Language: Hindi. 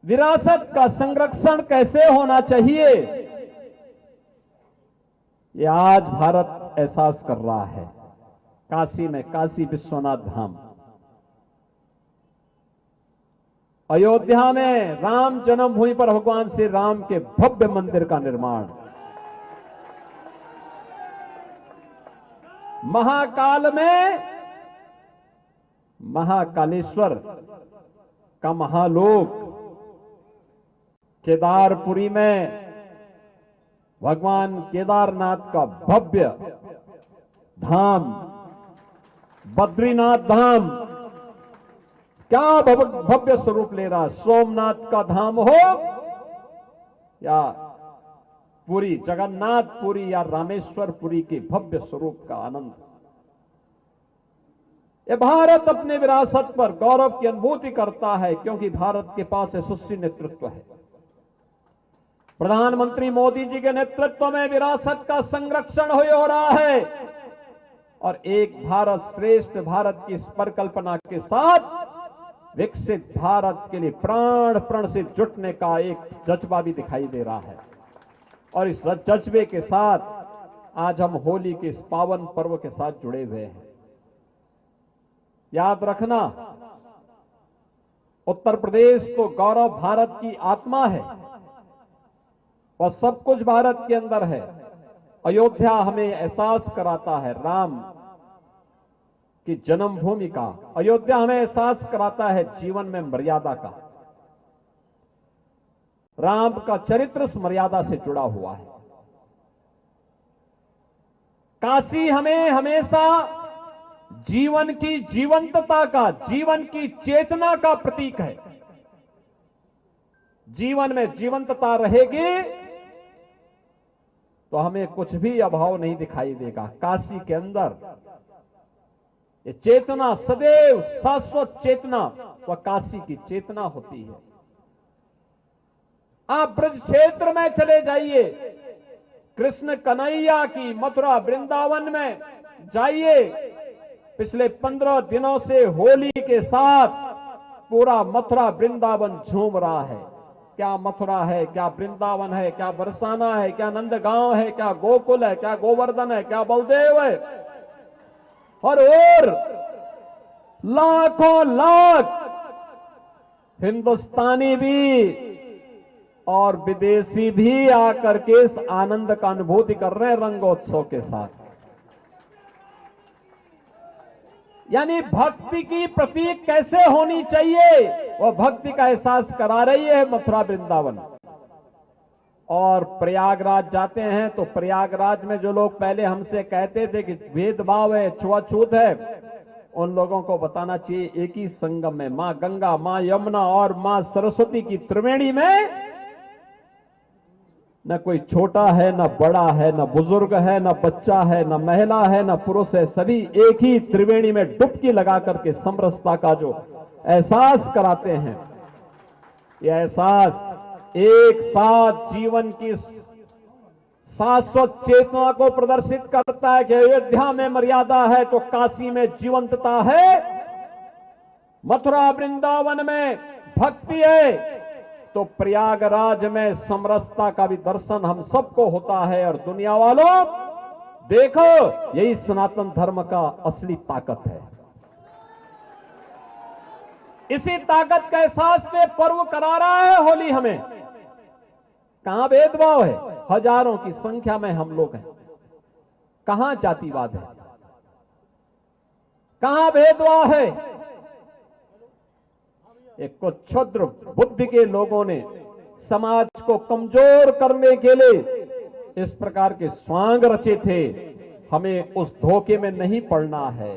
विरासत का संरक्षण कैसे होना चाहिए, ये आज भारत एहसास कर रहा है। काशी में काशी विश्वनाथ धाम, अयोध्या में राम जन्मभूमि पर भगवान श्री राम के भव्य मंदिर का निर्माण, महाकाल में महाकालेश्वर का महालोक, केदारपुरी में भगवान केदारनाथ का भव्य धाम, बद्रीनाथ धाम क्या भव्य स्वरूप ले रहा। सोमनाथ का धाम हो या पुरी, जगन्नाथपुरी या रामेश्वरपुरी के भव्य स्वरूप का आनंद। ये भारत अपने विरासत पर गौरव की अनुभूति करता है, क्योंकि भारत के पास यशस्वी नेतृत्व है। प्रधानमंत्री मोदी जी के नेतृत्व में विरासत का संरक्षण हो रहा है और एक भारत श्रेष्ठ भारत की इस परिकल्पना के साथ विकसित भारत के लिए प्राण प्रण से जुटने का एक जज्बा भी दिखाई दे रहा है। और इस जज्बे के साथ आज हम होली के इस पावन पर्व के साथ जुड़े हुए हैं। याद रखना, उत्तर प्रदेश तो गौरव भारत की आत्मा है और सब कुछ भारत के अंदर है। अयोध्या हमें एहसास कराता है राम की जन्मभूमि का। अयोध्या हमें एहसास कराता है जीवन में मर्यादा का। राम का चरित्र उस मर्यादा से जुड़ा हुआ है। काशी हमें हमेशा जीवन की जीवंतता का, जीवन की चेतना का प्रतीक है। जीवन में जीवंतता रहेगी तो हमें कुछ भी अभाव नहीं दिखाई देगा। काशी के अंदर ये चेतना सदैव शाश्वत चेतना वह काशी की चेतना होती है। आप ब्रज क्षेत्र में चले जाइए, कृष्ण कन्हैया की मथुरा वृंदावन में जाइए। पिछले 15 दिनों से होली के साथ पूरा मथुरा वृंदावन झूम रहा है। क्या मथुरा है, क्या वृंदावन है, क्या बरसाना है, क्या नंदगांव है, क्या गोकुल है, क्या गोवर्धन है, क्या बलदेव है। और लाखों लाख हिंदुस्तानी भी और विदेशी भी आकर के इस आनंद का अनुभूति कर रहे हैं रंगोत्सव के साथ। यानी भक्ति की प्रतीक कैसे होनी चाहिए, वह भक्ति का एहसास करा रही है मथुरा वृंदावन। और प्रयागराज जाते हैं तो प्रयागराज में जो लोग पहले हमसे कहते थे कि भेदभाव है, छुआछूत है, उन लोगों को बताना चाहिए एक ही संगम में मां गंगा, मां यमुना और मां सरस्वती की त्रिवेणी में न कोई छोटा है, न बड़ा है, न बुजुर्ग है, न बच्चा है, न महिला है, न पुरुष है। सभी एक ही त्रिवेणी में डुबकी लगा करके समरसता का जो एहसास कराते हैं, यह एहसास एक साथ जीवन की शाश्वत चेतना को प्रदर्शित करता है कि अयोध्या में मर्यादा है तो काशी में जीवंतता है, मथुरा वृंदावन में भक्ति है तो प्रयागराज में समरसता का भी दर्शन हम सबको होता है। और दुनिया वालों देखो, यही सनातन धर्म का असली ताकत है। इसी ताकत का एहसास से पर्व करा रहा है होली हमें। कहां भेदभाव है, हजारों की संख्या में हम लोग हैं। कहां जातिवाद है, कहां भेदभाव है। एक कुछ क्षुद्र बुद्धि के लोगों ने समाज को कमजोर करने के लिए इस प्रकार के स्वांग रचे थे। हमें उस धोखे में नहीं पड़ना है।